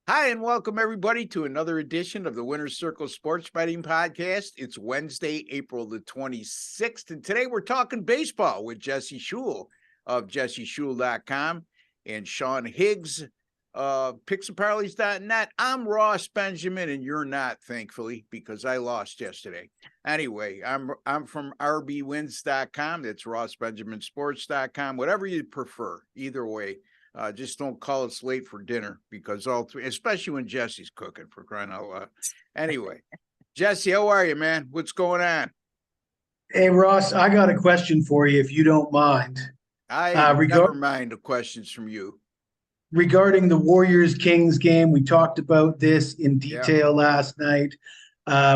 Hi, and welcome everybody to another edition of the Winner's Circle Sports Betting Podcast. It's Wednesday, April the 26th, and today we're talking baseball with Jesse Shule of jesseshule.com and Sean Higgs, picksandparleys.net. I'm Ross Benjamin, and you're not, thankfully, because I lost yesterday. Anyway, I'm from rbwins.com. That's rossbenjaminsports.com, whatever you prefer, either way. Just don't call us late for dinner because all three, especially when Jesse's cooking, for crying out loud. Anyway, Jesse, how are you, man? What's going on? Hey, Ross, I got a question for you, if you don't mind. I Regard never mind the questions from you. regarding the Warriors-Kings game, we talked about this in Yeah. detail last night.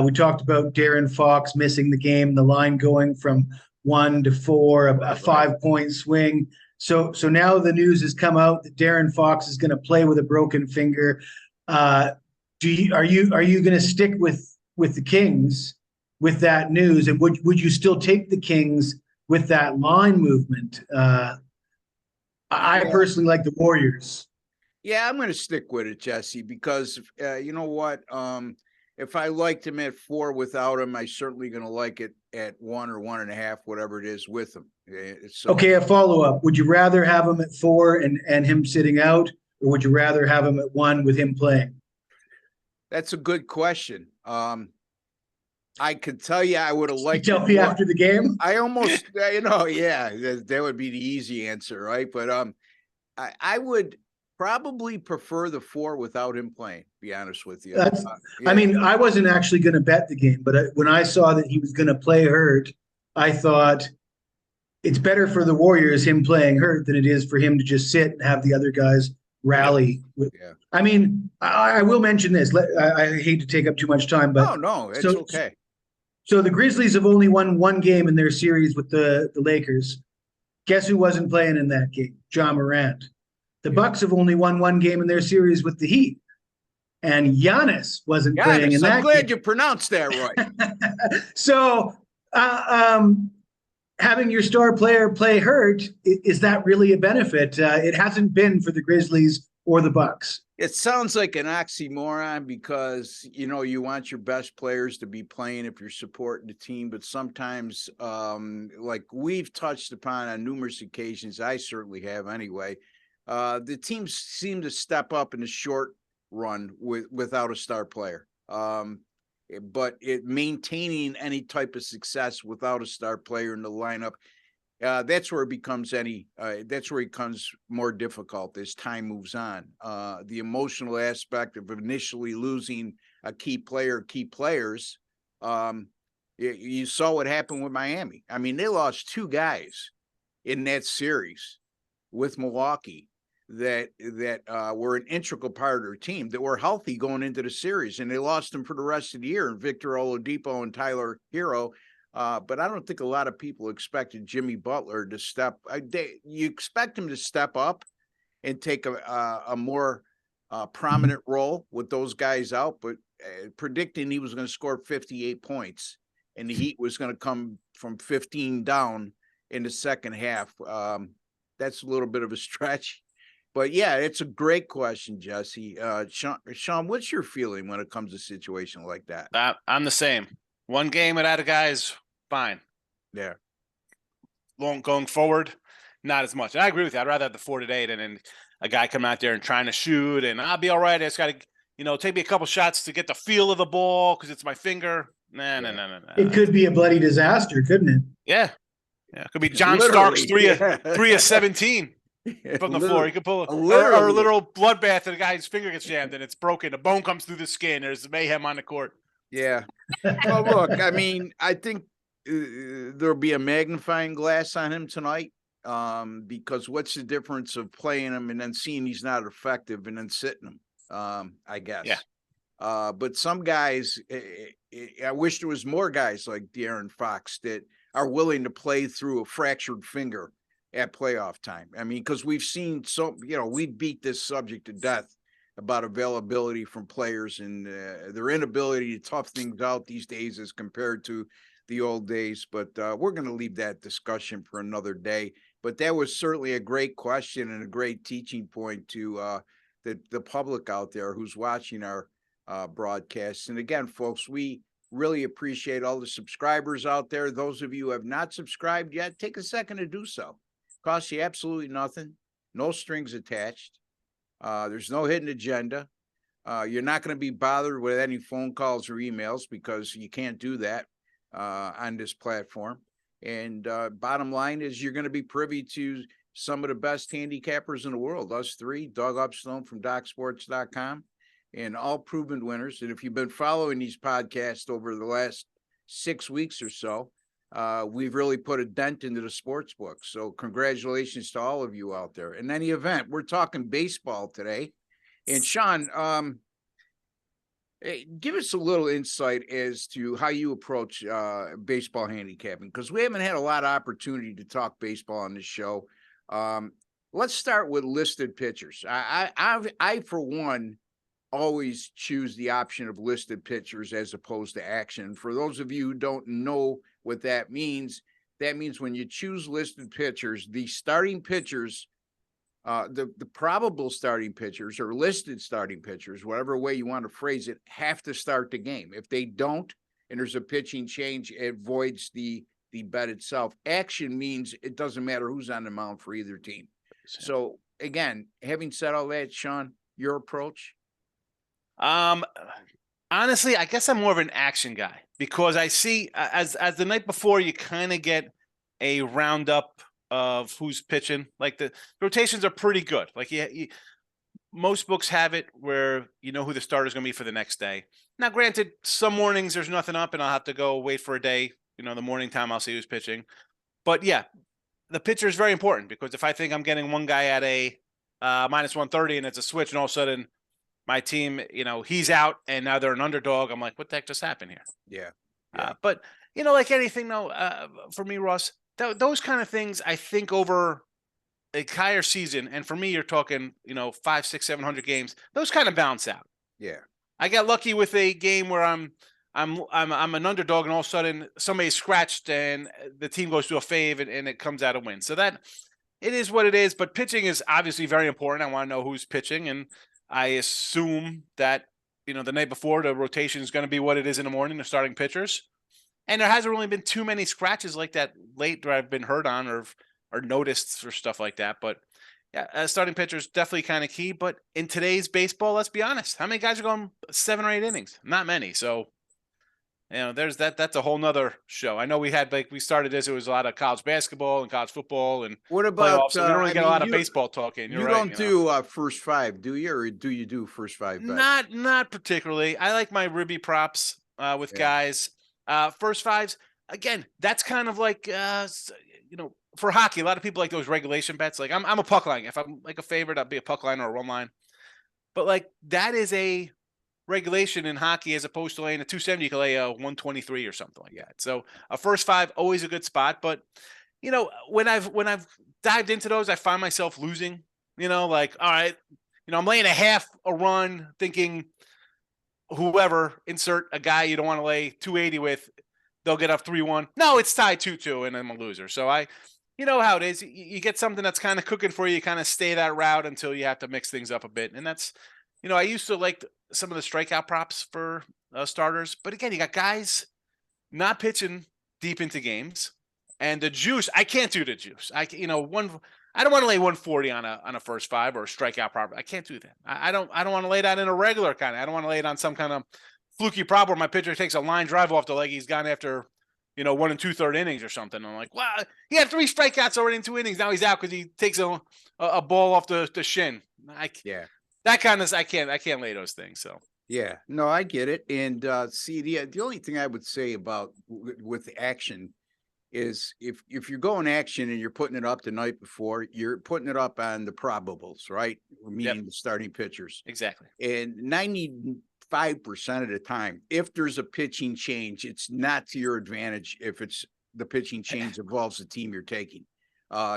We talked about Darren Fox missing the game, the line going from 1 to 4, a Right. 5-point swing. So now the news has come out that Darren Fox is going to play with a broken finger. Are you going to stick with the Kings with that news, and would you still take the Kings with that line movement? I Yeah. personally like the Warriors. Yeah, I'm going to stick with it, Jesse, because you know what? If I liked him at 4 without him, I certainly going to like it at 1 or 1.5, whatever it is, with him. So Okay, a follow-up. Would you rather have him at 4 and him sitting out, or would you rather have him at 1 with him playing? that's a good question. I could tell you I would have liked Tell me after the game. I almost, yeah, that would be the easy answer, right? But I would probably prefer the 4 without him playing. Be honest with you. That's. Yeah. I mean, I wasn't actually going to bet the game, but when I saw that he was going to play hurt, I thought it's better for the Warriors him playing hurt than it is for him to just sit and have the other guys rally. Yeah. I mean, I will mention this. I hate to take up too much time, but Oh no, it's so okay. so the Grizzlies have only won one game in their series with the Lakers. Guess who wasn't playing in that game? Ja Morant. The Bucks have only won one game in their series with the Heat, and Giannis wasn't playing in Giannis, I'm that glad game. you pronounced that right. So, having your star player play hurt, is that really a benefit? It hasn't been for the Grizzlies or the Bucks. It sounds like an oxymoron because you want your best players to be playing if you're supporting the team, but sometimes, like we've touched upon on numerous occasions, I certainly have anyway. The teams seem to step up in the short run without a star player. But maintaining any type of success without a star player in the lineup, that's where it becomes more difficult as time moves on. The emotional aspect of initially losing a key player, key players. You saw what happened with Miami. I mean, they lost 2 guys in that series with Milwaukee that were an integral part of their team, that were healthy going into the series, and they lost them for the rest of the year. And Victor Oladipo and Tyler Hero. But I don't think a lot of people expected Jimmy Butler to step. You expect him to step up and take a more prominent role with those guys out, but predicting he was going to score 58 points and the Heat was going to come from 15 down in the second half. That's a little bit of a stretch. But yeah, it's a great question, Jesse. Sean, what's your feeling when it comes to a situation like that? I'm the same. One game without a guy's fine. Yeah. Going forward, not as much. And I agree with you. I'd rather have the 4 today than a guy come out there and trying to shoot, and I'll be all right. I just got to, take me a couple shots to get the feel of the ball because it's my finger. No. It could be a bloody disaster, couldn't it? Yeah. It could be John Starks 3 of 17. From the floor, he could pull a literal bloodbath, and the guy's finger gets jammed, and it's broken. The bone comes through the skin. There's mayhem on the court. Yeah. Well, look, I mean, I think there'll be a magnifying glass on him tonight, because what's the difference of playing him and then seeing he's not effective and then sitting him? I guess. Yeah. But some guys, I wish there was more guys like De'Aaron Fox that are willing to play through a fractured finger at playoff time. I mean, because we've seen we beat this subject to death about availability from players and their inability to tough things out these days as compared to the old days. But we're going to leave that discussion for another day. But that was certainly a great question and a great teaching point to the public out there who's watching our broadcasts. And again, folks, we really appreciate all the subscribers out there. Those of you who have not subscribed yet, take a second to do so. Costs you absolutely nothing. No strings attached. There's no hidden agenda. You're not going to be bothered with any phone calls or emails because you can't do that on this platform. And bottom line is you're going to be privy to some of the best handicappers in the world, us three, Doug Upstone from DocSports.com, and all proven winners. And if you've been following these podcasts over the last 6 weeks or so, we've really put a dent into the sports book. So congratulations to all of you out there. In any event, we're talking baseball today. And Sean, give us a little insight as to how you approach baseball handicapping, because we haven't had a lot of opportunity to talk baseball on this show. Let's start with listed pitchers. I for one, always choose the option of listed pitchers as opposed to action. For those of you who don't know what that means when you choose listed pitchers, the starting pitchers, the probable starting pitchers or listed starting pitchers, whatever way you want to phrase it, have to start the game. If they don't, and there's a pitching change, it voids the bet itself. Action means it doesn't matter who's on the mound for either team. So again, having said all that, Sean, your approach? Honestly, I guess I'm more of an action guy because I see as the night before, you kind of get a roundup of who's pitching. Like the rotations are pretty good. Like most books have it where you know who the starter is going to be for the next day. Now, granted, some mornings there's nothing up and I'll have to go wait for a day. You know, the morning time I'll see who's pitching. But yeah, the pitcher is very important because if I think I'm getting one guy at a minus 130 and it's a switch and all of a sudden my team, you know, he's out and now they're an underdog, I'm like, what the heck just happened here? Yeah. But, you know, like anything, though, for me, Ross, those kind of things, I think over a higher season, and for me, you're talking, you know, 500, 600, 700 games, those kind of balance out. Yeah. I got lucky with a game where I'm an underdog and all of a sudden somebody's scratched and the team goes to a fave and it comes out a win. So that it is what it is, but pitching is obviously very important. I want to know who's pitching, and I assume that, you know, the night before the rotation is going to be what it is in the morning, the starting pitchers. And there hasn't really been too many scratches like that late where I've been heard on or noticed for stuff like that. But yeah, starting pitchers definitely kind of key. But in today's baseball, let's be honest, how many guys are going 7 or 8 innings? Not many. So, you know, there's that. That's a whole nother show. I know we started this. It was a lot of college basketball and college football and what about playoffs. So we don't really get a lot of baseball talking. You don't do first five, do you? Or do you do first five bets? Not particularly. I like my ribby props with guys. First fives, again, that's kind of like, you know, for hockey, a lot of people like those regulation bets. Like I'm a puck line. If I'm like a favorite, I'll be a puck line or a run line. But like that is a regulation in hockey as opposed to laying a 270, you can lay a 123 or something like that. So a first five, always a good spot. But, you know, when I've dived into those, I find myself losing, you know, like, all right, you know, I'm laying a half a run thinking whoever, insert a guy you don't want to lay 280 with, they'll get up 3-1. No, it's tied 2-2 and I'm a loser. So you know how it is. You get something that's kind of cooking for you. You kind of stay that route until you have to mix things up a bit. And that's, you know, I used to like some of the strikeout props for starters. But again, you got guys not pitching deep into games. And the juice, I can't do the juice. I don't want to lay 140 on a first five or a strikeout prop. I can't do that. I don't want to lay that in a regular kind of. I don't want to lay it on some kind of fluky prop where my pitcher takes a line drive off the leg. He's gone after, you know, 1 2/3 innings or something. I'm like, well, he had 3 strikeouts already in 2 innings. Now he's out because he takes a ball off the shin. That kind of, I can't lay those things. So yeah, no, I get it. And see, the only thing I would say about with action is if you're going action and you're putting it up the night before, you're putting it up on the probables, right? Meaning the starting pitchers. Exactly. And 95% of the time, if there's a pitching change, it's not to your advantage if it's the pitching change involves the team you're taking.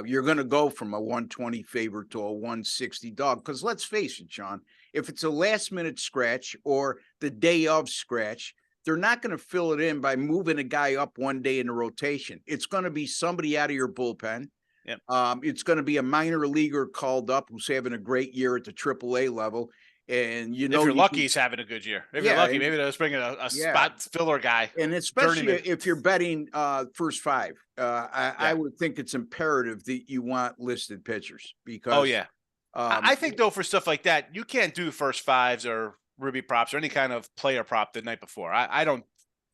You're going to go from a 120 favorite to a 160 dog. Because let's face it, Sean, if it's a last minute scratch or the day of scratch, they're not going to fill it in by moving a guy up one day in the rotation. It's going to be somebody out of your bullpen. Yep. It's going to be a minor leaguer called up who's having a great year at the AAA level. And, If you're you lucky, can, he's having a good year. If you're yeah, lucky, and, maybe they'll just bring in a yeah. spot filler guy. And especially journeyman. if you're betting first five, Yeah. I would think it's imperative that you want listed pitchers because. Oh yeah. I think though for stuff like that, you can't do first fives or Ruby props or any kind of player prop the night before. I don't.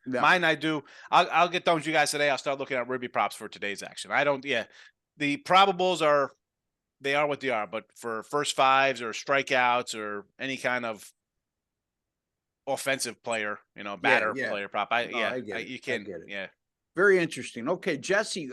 No. Mine I do. I'll get done with you guys today. I'll start looking at Ruby props for today's action. I don't. Yeah, the probables are what they are. But for first fives or strikeouts or any kind of offensive player, batter player prop, I get it. you can. I get it. Yeah. Very interesting. Okay, Jesse.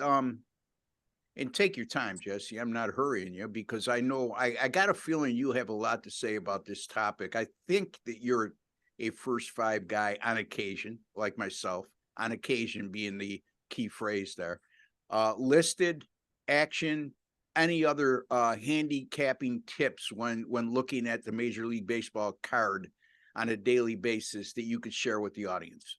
And take your time, Jesse. I'm not hurrying you because I know I got a feeling you have a lot to say about this topic. I think that you're a first five guy on occasion, like myself, on occasion being the key phrase there. Listed, action, any other handicapping tips when looking at the Major League Baseball card on a daily basis that you could share with the audience?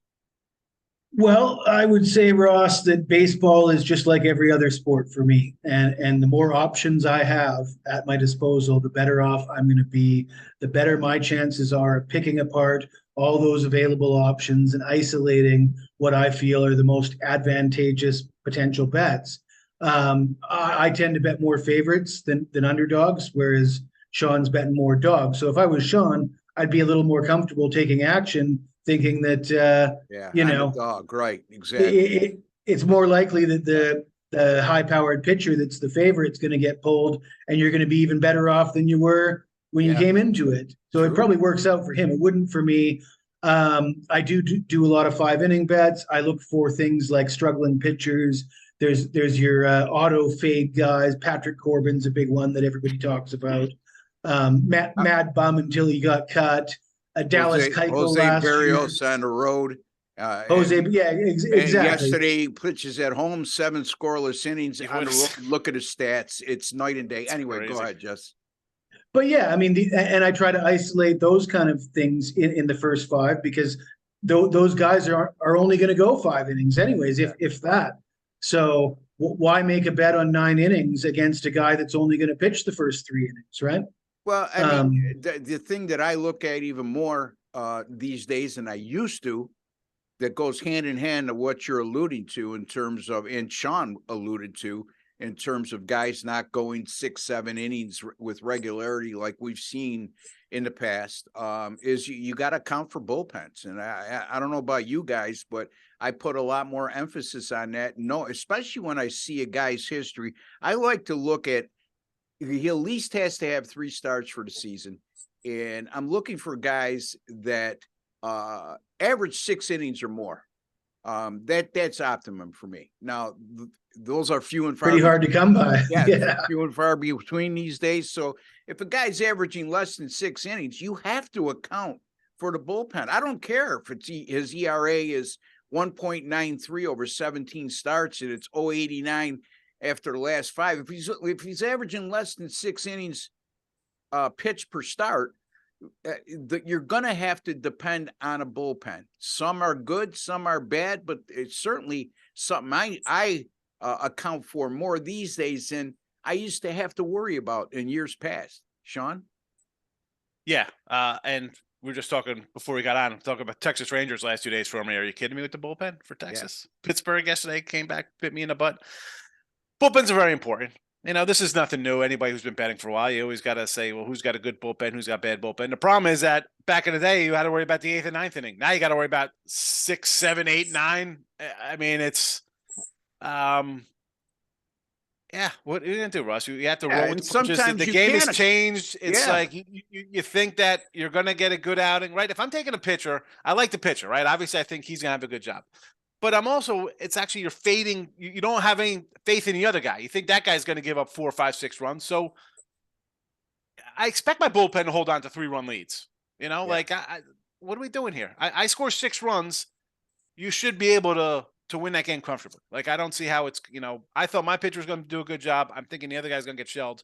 Well, I would say, Ross, that baseball is just like every other sport for me. And the more options I have at my disposal, the better off I'm going to be, the better my chances are of picking apart all those available options and isolating what I feel are the most advantageous potential bets. I tend to bet more favorites than underdogs, whereas Sean's betting more dogs. So if I was Sean, I'd be a little more comfortable taking action, thinking that dog, right? Exactly. It's more likely that the high-powered pitcher that's the favorite is going to get pulled, and you're going to be even better off than you were when you came into it. So it probably works out for him. It wouldn't for me. I do a lot of 5-inning bets. I look for things like struggling pitchers. There's your auto fade guys. Patrick Corbin's a big one that everybody talks about. Mad bum until he got cut. Dallas Keuchel Jose last Berrios year. on the road. Exactly. Yesterday he pitches at home, 7 scoreless innings. On the road, look at his stats; it's night and day. Anyway, crazy. Go ahead, Jess. But yeah, I mean, and I try to isolate those kind of things in the first 5 because those guys are only going to go 5 innings anyways, if that. So why make a bet on 9 innings against a guy that's only going to pitch the first 3 innings, right? Well, I mean, the thing that I look at even more these days than I used to, that goes hand in hand to what you're alluding to in terms of, and Sean alluded to, in terms of guys not going 6-7 innings with regularity like we've seen in the past, is you got to account for bullpens. And I don't know about you guys, but I put a lot more emphasis on that. No, especially when I see a guy's history, I like to look at, he at least has to have 3 starts for the season. And I'm looking for guys that average 6 innings or more. That's optimum for me. Now, those are few and far. Pretty hard to come by. Yeah, few and far between these days. So if a guy's averaging less than 6 innings, you have to account for the bullpen. I don't care if his ERA is 1.93 over 17 starts and it's 0.89 after the last 5. If he's averaging less than 6 innings pitch per start, you're going to have to depend on a bullpen. Some are good, some are bad, but it's certainly something I account for more these days than I used to have to worry about in years past. Sean? Yeah, and we were just talking before we got on, talking about Texas Rangers last 2 days for me. Are you kidding me with the bullpen for Texas? Yeah. Pittsburgh yesterday came back, bit me in the butt. Bullpens are very important. This is nothing new. Anybody who's been betting for a while, you always got to say, well, who's got a good bullpen, who's got bad bullpen. The problem is that back in the day, you had to worry about the 8th and 9th inning. Now you got to worry about 6, 7, 8, 9. I mean, it's, yeah. What are you gonna do, Russ? You have to roll with the punches. The game has changed. It's like you think that you're gonna get a good outing, right? If I'm taking a pitcher, I like the pitcher, right? Obviously, I think he's gonna have a good job. But I'm also, it's actually you're fading. You don't have any faith in the other guy. You think that guy's going to give up 4, 5, 6 runs. So I expect my bullpen to hold on to 3-run leads. Like what are we doing here? I score 6 runs. You should be able to win that game comfortably. Like I don't see how it's. I thought my pitcher was going to do a good job. I'm thinking the other guy's going to get shelled.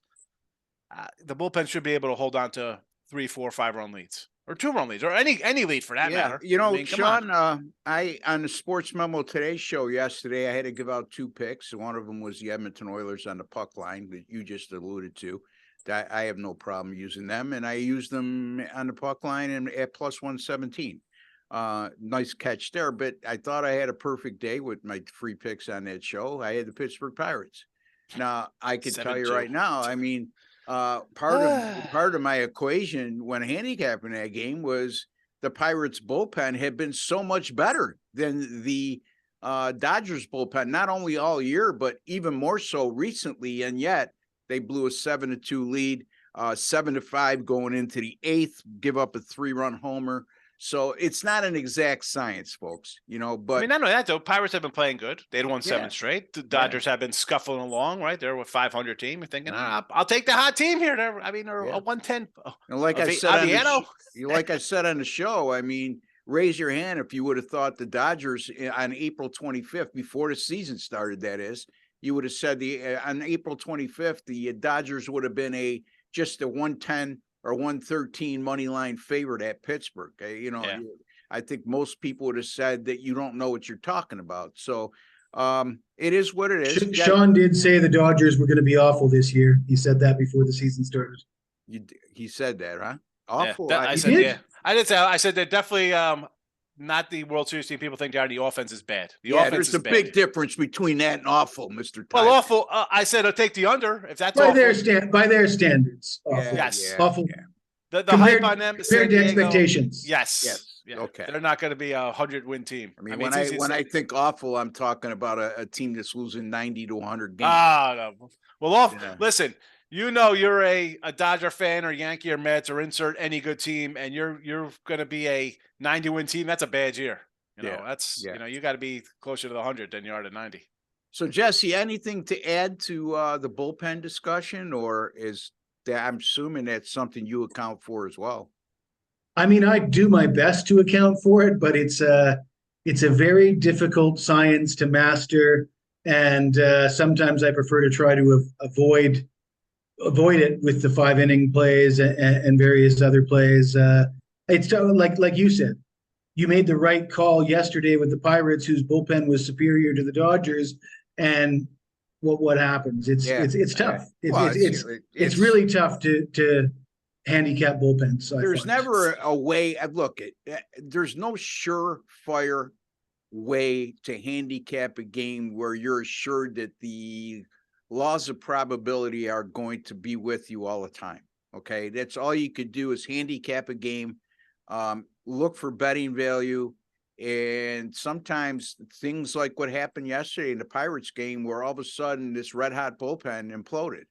The bullpen should be able to hold on to 3, 4, 5-run leads or 2-run leads, or any lead for that matter. You know, I mean, come on. Sean, I on the Sports Memo Today show yesterday, I had to give out 2 picks. One of them was the Edmonton Oilers on the puck line that you just alluded to. I have no problem using them, and I use them on the puck line and at plus 117. Nice catch there, but I thought I had a perfect day with my 3 picks on that show. I had the Pittsburgh Pirates. Now I can tell you 7-2. right now, I mean, part of my equation when handicapping that game was the Pirates bullpen had been so much better than the Dodgers bullpen, not only all year, but even more so recently. And yet they blew a 7-2 lead, 7-5 going into the 8th, give up a 3-run homer. So it's not an exact science, folks, you know, but I mean, not only that though, Pirates have been playing good. They'd won 7 Yeah. straight. The Dodgers have been scuffling along, right? They're a 500 team. You're thinking, I'll take the hot team here. I mean, or Yeah. a 110. and like I said on the Aviano. like I said on the show, I mean, raise your hand if you would have thought the Dodgers on April 25th, before the season started, that is, you would have said on April 25th, the Dodgers would have been just a 110 or 113 money line favorite at Pittsburgh. You know, I think most people would have said that you don't know what you're talking about. So it is what it is. Sean did say the Dodgers were going to be awful this year. He said that before the season started. He said that, huh? Awful. Yeah, I said, did? yeah. I did say, I said they're definitely not the World Series team people think they are. The offense is bad. The offense there's is a bad. big difference between that and awful, Mr. Well, Tyler. awful. I said I'll take the under if that's By awful. their standards, awful. Yes. Awful. The Compared- hype on them, compared to expectations. Yes. Yeah. Okay. They're not going to be a 100-win team. I mean, it's easy to when say. I think awful, I'm talking about a team that's losing 90 to 100 games. No. Well, Yeah. listen, you know you're a Dodger fan or Yankee or Mets or insert any good team, and you're going to be a 90-win team. That's a bad year. You know, that's you got to be closer to the 100 than you are to 90. So, Jesse, anything to add to the bullpen discussion, or is that, I'm assuming that's something you account for as well? I mean, I do my best to account for it, but it's a very difficult science to master, and sometimes I prefer to try to avoid it with the 5-inning plays and various other plays. It's like you said, you made the right call yesterday with the Pirates, whose bullpen was superior to the Dodgers, and what happens? It's tough. It's really tough to handicap bullpens. There's never a way. Look, there's no surefire way to handicap a game where you're assured that the laws of probability are going to be with you all the time. Okay, that's all you could do is handicap a game, look for betting value, and sometimes things like what happened yesterday in the Pirates game, where all of a sudden this red hot bullpen imploded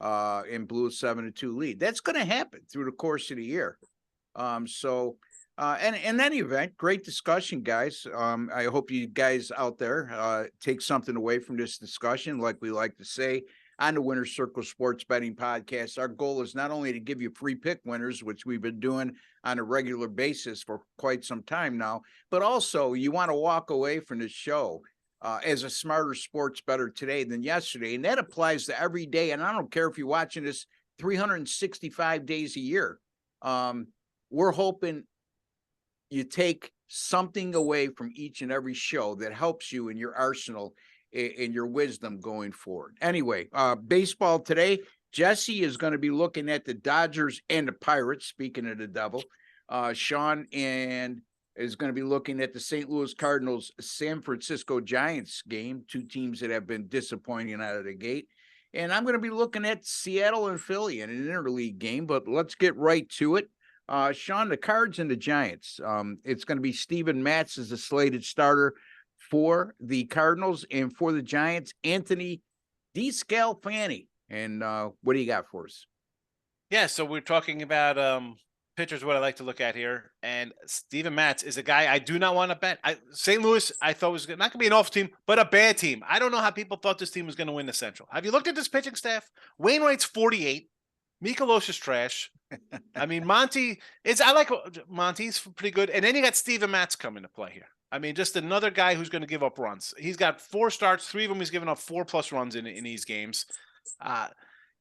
and blew a 7-2 lead. That's going to happen through the course of the year. And in any event, great discussion, guys. I hope you guys out there take something away from this discussion. Like we like to say on the Winner's Circle Sports Betting Podcast, our goal is not only to give you free pick winners, which we've been doing on a regular basis for quite some time now, but also you want to walk away from the show as a smarter sports bettor today than yesterday. And that applies to every day. And I don't care if you're watching this 365 days a year. We're hoping you take something away from each and every show that helps you in your arsenal, in your wisdom going forward. Anyway, baseball today, Jesse is going to be looking at the Dodgers and the Pirates, speaking of the devil. Sean is going to be looking at the St. Louis Cardinals, San Francisco Giants game, 2 teams that have been disappointing out of the gate. And I'm going to be looking at Seattle and Philly in an interleague game, but let's get right to it. Sean, the Cards and the Giants. It's going to be Steven Matz as a slated starter for the Cardinals, and for the Giants, Anthony DeScalfani. And what do you got for us? Yeah, so we're talking about pitchers, what I like to look at here. And Steven Matz is a guy I do not want to bet. St. Louis, I thought was not going to be an awful team, but a bad team. I don't know how people thought this team was going to win the Central. Have you looked at this pitching staff? Wainwright's 48. Mikolas is trash. I mean, I like Monty's pretty good. And then you got Steven Matz coming to play here. I mean, just another guy who's going to give up runs. He's got 4 starts, 3 of them he's given up 4+ runs in these games.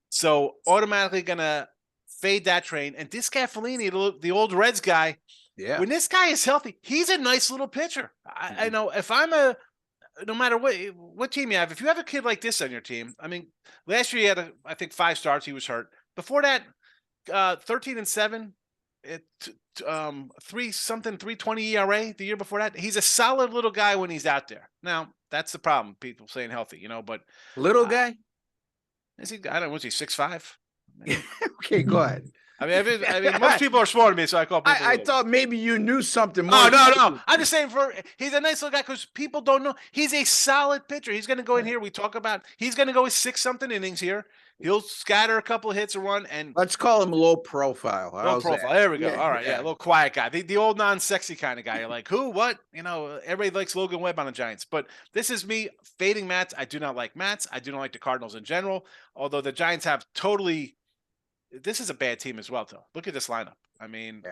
So automatically going to fade that train. And Discafellini, the old Reds guy, Yeah. when this guy is healthy, he's a nice little pitcher. I know if I'm no matter what team you have, if you have a kid like this on your team, I mean, last year he had, I think, 5 starts. He was hurt. Before that, 13-7, 3.20 ERA the year before that. He's a solid little guy when he's out there. Now, that's the problem. People saying healthy, but Little guy? is he? I don't know. Was he 6'5"? Okay, go ahead. I mean, most people are smarter than me, so I call people. I thought maybe you knew something more. Oh, no. I'm just saying he's a nice little guy because people don't know. He's a solid pitcher. He's going to go in here. We talk about he's going to go with 6-something innings here. He'll scatter a couple of hits or one. And let's call him low profile. Low profile. That? There we go. Yeah, all right. Yeah. A little quiet guy. The old non-sexy kind of guy. You're like, who? What? Everybody likes Logan Webb on the Giants. But this is me fading Mats. I do not like Mats. I do not like the Cardinals in general. Although the Giants have totally – this is a bad team as well, though. Look at this lineup. I mean,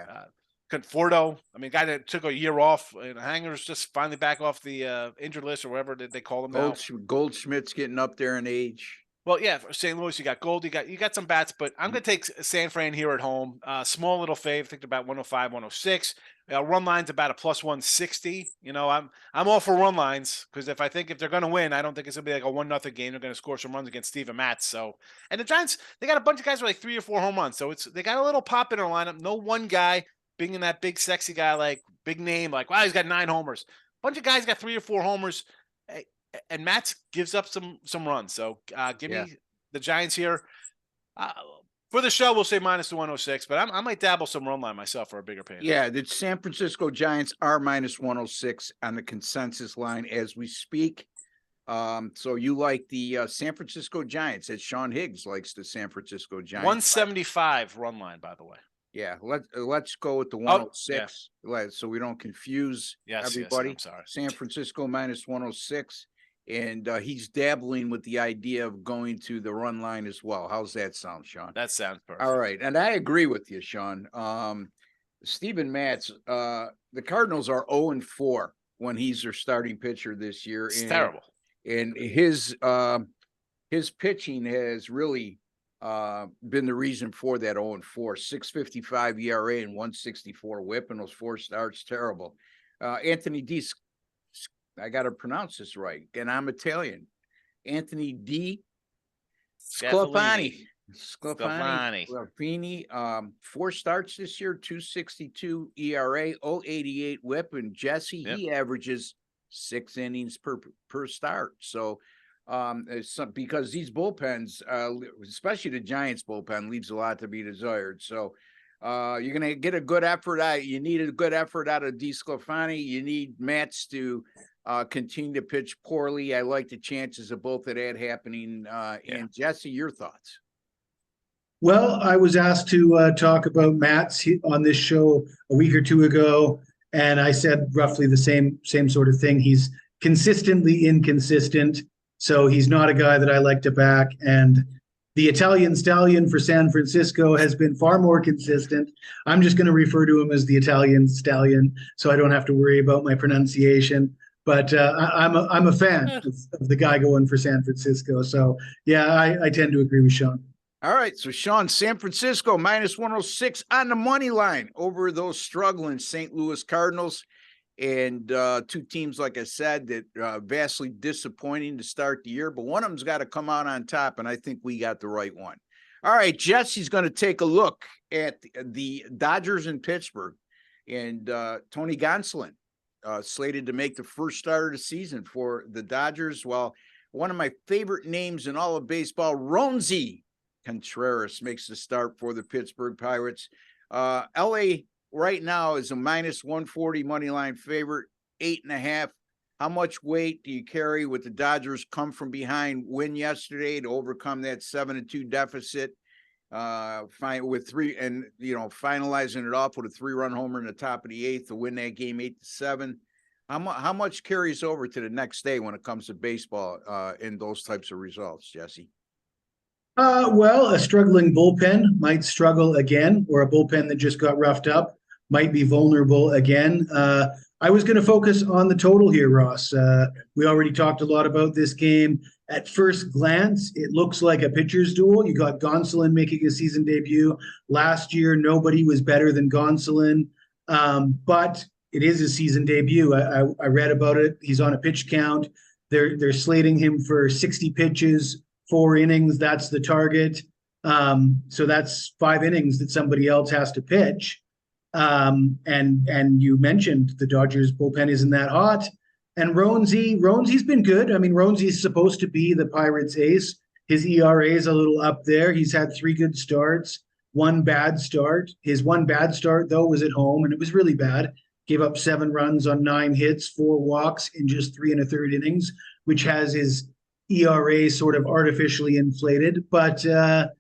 Conforto, guy that took a year off, and Hanger's just finally back off the injured list or whatever they call him now. Goldschmidt's getting up there in age. Well, yeah, for St. Louis, you got Gold, you got some bats, but I'm going to take San Fran here at home. Small little fave, I think about 105, 106. Run line's about a plus 160. I'm all for run lines because if they're going to win, I don't think it's going to be like a 1-0 game. They're going to score some runs against Steven Matz. So, and the Giants, they got a bunch of guys with like 3 or 4 home runs. So they got a little pop in their lineup. No one guy being that big, sexy guy, like big name, like, wow, he's got 9 homers. Bunch of guys got 3 or 4 homers. And Matz gives up some runs. So give me the Giants here. For the show, we'll say minus the 106, but I might dabble some run line myself for a bigger payday. Yeah, the San Francisco Giants are minus 106 on the consensus line as we speak. So you like the San Francisco Giants, as Sean Higgs likes the San Francisco Giants. 175 run line, by the way. Yeah, let's go with the 106 so we don't confuse everybody. I'm sorry. San Francisco minus 106. And he's dabbling with the idea of going to the run line as well. How's that sound, Sean? That sounds perfect. All right. And I agree with you, Sean. Steven Matz, the Cardinals are 0-4 when he's their starting pitcher this year. It's terrible. And his pitching has really been the reason for that 0-4. 6.55 ERA and 1.64 WHIP in those 4 starts. Terrible. Anthony D. I got to pronounce this right, and I'm Italian. Anthony D. Sclafani. 4 starts this year, 2.62 ERA, 0.88 WHIP, and Jesse, he averages 6 innings per start. So, because these bullpens, especially the Giants bullpen, leaves a lot to be desired. So, you're going to get a good effort out. You need a good effort out of D. Sclafani. You need Matz to continue to pitch poorly. I like the chances of both of that happening. And Jesse, your thoughts? Well, I was asked to talk about Matz on this show a week or 2 ago, and I said roughly the same sort of thing. He's consistently inconsistent, so he's not a guy that I like to back. And the Italian Stallion for San Francisco has been far more consistent. I'm just going to refer to him as the Italian Stallion, so I don't have to worry about my pronunciation. But I'm a fan of the guy going for San Francisco. So, yeah, I tend to agree with Sean. All right. So, Sean, San Francisco minus 106 on the money line over those struggling St. Louis Cardinals. And 2 teams, like I said, that vastly disappointing to start the year. But one of them's got to come out on top, and I think we got the right one. All right, Jesse's going to take a look at the Dodgers in Pittsburgh. And Tony Gonsolin. Slated to make the first start of the season for the Dodgers. Well, one of my favorite names in all of baseball, Roansy Contreras, makes the start for the Pittsburgh Pirates. LA right now is a minus 140 money line favorite, 8.5. How much weight do you carry with the Dodgers come from behind win yesterday to overcome that 7-2 deficit? With 3 and finalizing it off with a 3-run homer in the top of the 8th to win that game 8-7. How much carries over to the next day when it comes to baseball in those types of results, Jesse? Well, a struggling bullpen might struggle again, or a bullpen that just got roughed up might be vulnerable again. I was going to focus on the total here, Ross. We already talked a lot about this game, at first glance, it looks like a pitcher's duel. You got Gonsolin making a season debut. Last year, nobody was better than Gonsolin, but it is a season debut. I read about it. He's on a pitch count. They're slating him for 60 pitches, 4 innings. That's the target. So that's 5 innings that somebody else has to pitch. And you mentioned the Dodgers bullpen isn't that hot. And Roansy's been good. I mean, Roansy's supposed to be the Pirates' ace. His ERA is a little up there. He's had 3 good starts, 1 bad start. His 1 bad start, though, was at home, and it was really bad. Gave up 7 runs on 9 hits, 4 walks in just 3 1/3 innings, which has his ERA sort of artificially inflated. But the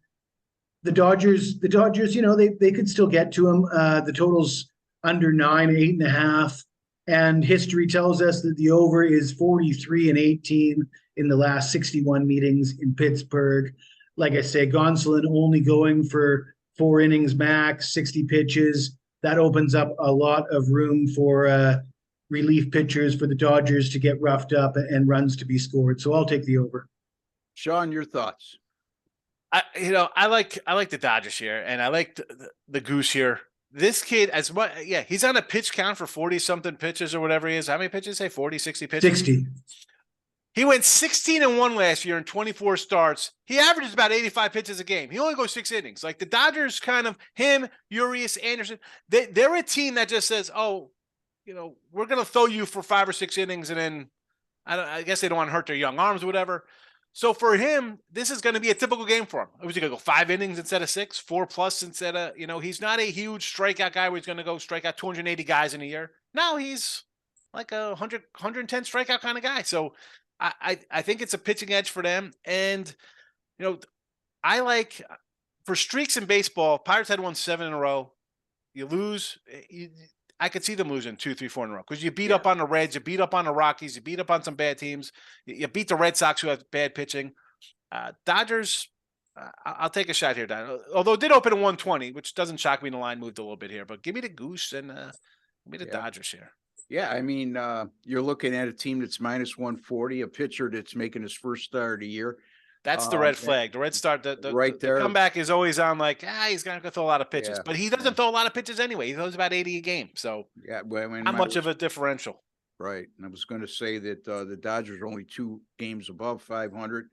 Dodgers, you know, they could still get to him. The total's under 9, 8.5. And history tells us that the over is 43-18 in the last 61 meetings in Pittsburgh. Like I say, Gonsolin only going for 4 innings max, 60 pitches. That opens up a lot of room for relief pitchers for the Dodgers to get roughed up and runs to be scored. So I'll take the over. Sean, your thoughts? I like the Dodgers here, and I like the goose here. This kid, as much, he's on a pitch count for 40 something pitches or whatever he is. How many pitches? Say 40, 60 pitches. 60. He went 16-1 last year in 24 starts. He averages about 85 pitches a game. He only goes 6 innings. Like the Dodgers, kind of him, Urias, Anderson. They're a team that just says, "Oh, you know, we're gonna throw you for 5 or 6 innings," and then I guess they don't want to hurt their young arms or whatever. So for him, this is going to be a typical game for him. Was he going to go 5 innings instead of 6, 4+ instead of, he's not a huge strikeout guy where he's going to go strike out 280 guys in a year. No, he's like a 110 strikeout kind of guy. So I think it's a pitching edge for them. And, I like, for streaks in baseball, Pirates had won 7 in a row. You lose, I could see them losing 2, 3, 4 in a row because you beat up on the Reds, you beat up on the Rockies, you beat up on some bad teams, you beat the Red Sox who have bad pitching. Dodgers, I'll take a shot here, Don. Although it did open at 120, which doesn't shock me. The line moved a little bit here, but give me the goose and give me the Dodgers here. Yeah, I mean, you're looking at a team that's minus 140, a pitcher that's making his first start of the year. That's the red flag. The red start. Right there. The comeback is always on like, he's going to throw a lot of pitches. But he doesn't throw a lot of pitches anyway. He throws about 80 a game. So not much of a differential. Right. And I was going to say that the Dodgers are only 2 games above 500.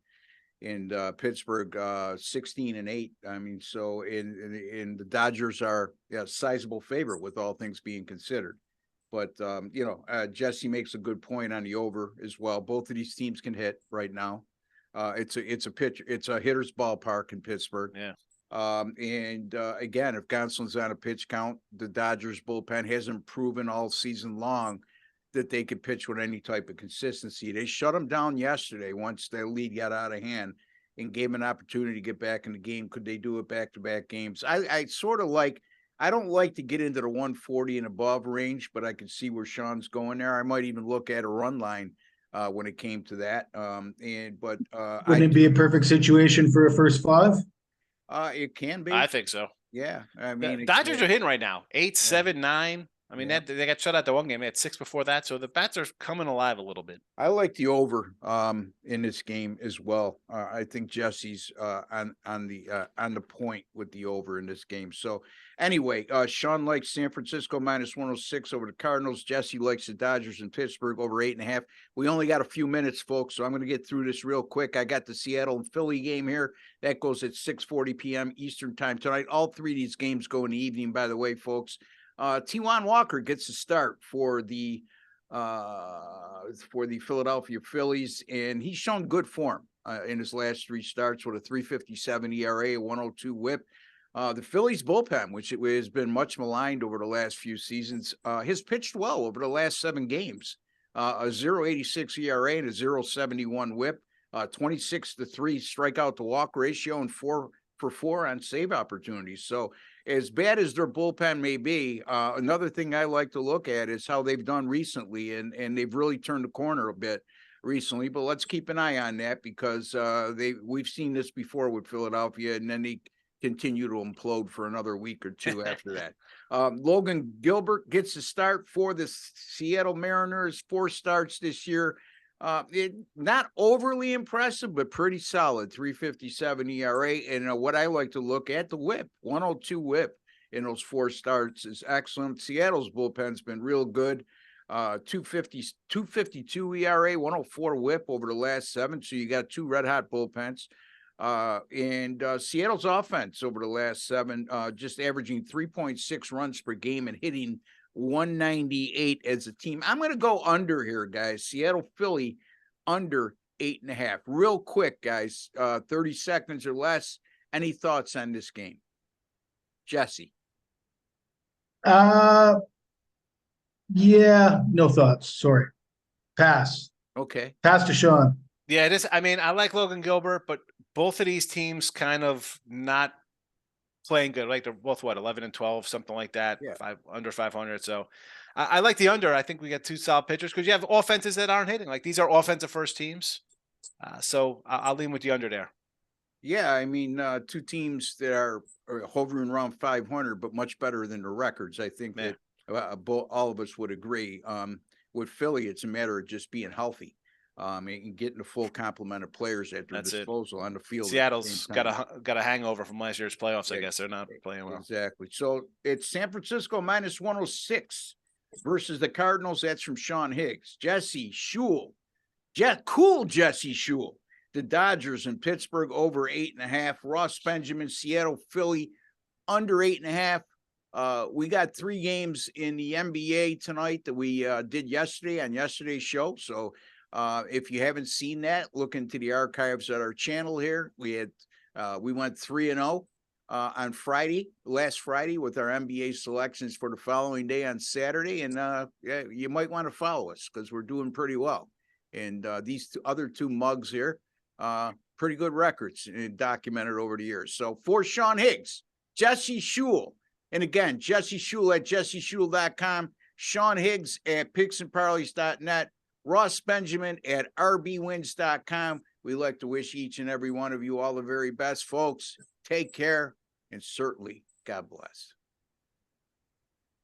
And Pittsburgh 16-8. I mean, so in the Dodgers are a sizable favorite with all things being considered. But Jesse makes a good point on the over as well. Both of these teams can hit right now. It's a hitter's ballpark in Pittsburgh. Yeah. Again, if Gonsolin's on a pitch count, the Dodgers bullpen hasn't proven all season long that they could pitch with any type of consistency. They shut them down yesterday once their lead got out of hand and gave them an opportunity to get back in the game. Could they do it back-to-back games? I don't like to get into the 140 and above range, but I can see where Sean's going there. I might even look at a run line when it came to that. Wouldn't it be a perfect situation for a first 5? It can be. I think so. Yeah. I mean, the Dodgers are hitting right now. 8, 7, 9. I mean, they got shut out the one game. They had 6 before that. So the bats are coming alive a little bit. I like the over in this game as well. I think Jesse's on the point with the over in this game. So anyway, Sean likes San Francisco minus 106 over the Cardinals. Jesse likes the Dodgers in Pittsburgh over 8.5. We only got a few minutes, folks, so I'm going to get through this real quick. I got the Seattle and Philly game here. That goes at 6:40 p.m. Eastern time tonight. All 3 of these games go in the evening, by the way, folks. T1 Walker gets a start for the Philadelphia Phillies, and he's shown good form in his last 3 starts with a 3.57 ERA, a 1.02 WHIP. The Phillies bullpen, which has been much maligned over the last few seasons, has pitched well over the last 7 games. A 0.86 ERA and a 0.71 WHIP, 26-3 strikeout to walk ratio, and 4 for 4 on save opportunities. So as bad as their bullpen may be, another thing I like to look at is how they've done recently, and they've really turned the corner a bit recently. But let's keep an eye on that because we've seen this before with Philadelphia, and then they continue to implode for another week or 2 after that. Logan Gilbert gets a start for the Seattle Mariners, 4 starts this year. Not overly impressive, but pretty solid. 3.57 ERA. And what I like to look at, the whip, 102 whip in those 4 starts is excellent. Seattle's bullpen's been real good. 252 ERA, 104 whip over the last 7. So you got 2 red hot bullpens. And Seattle's offense over the last 7, just averaging 3.6 runs per game and hitting 198 as a team. I'm going to go under here, guys. Seattle, Philly, under 8.5. Real quick, guys. 30 seconds or less. Any thoughts on this game? Jesse? Yeah, no thoughts. Sorry. Pass. Okay. Pass to Sean. Yeah, it is. I mean, I like Logan Gilbert, but both of these teams kind of not playing good. Like they're both 11 and 12, something like that. Yeah. Under 500. So I like the under. I think we got 2 solid pitchers because you have offenses that aren't hitting. Like these are offensive first teams. So I'll lean with the under there. Yeah, I mean, 2 teams that are hovering around 500, but much better than the records. I think that all of us would agree. With Philly, it's a matter of just being healthy. And getting the full complement of players at their disposal on the field. Seattle's got a hangover from last year's playoffs. I guess they're not playing well. Exactly. So it's San Francisco minus 106 versus the Cardinals. That's from Sean Higgs. Jesse Shule. Cool Jesse Shule. The Dodgers in Pittsburgh over 8.5. Ross Benjamin, Seattle, Philly under 8.5. We got 3 games in the NBA tonight that we did yesterday on yesterday's show. So if you haven't seen that, look into the archives at our channel here. We went 3-0 on last Friday with our NBA selections for the following day on Saturday. And yeah, you might want to follow us because we're doing pretty well. And these other 2 mugs here, pretty good records documented over the years. So for Sean Higgs, Jesse Shule, and again, Jesse Shule at jesseshule.com, Sean Higgs at picksandparleys.net, Ross Benjamin at rbwins.com. We like to wish each and every one of you all the very best, folks. Take care, and certainly God bless.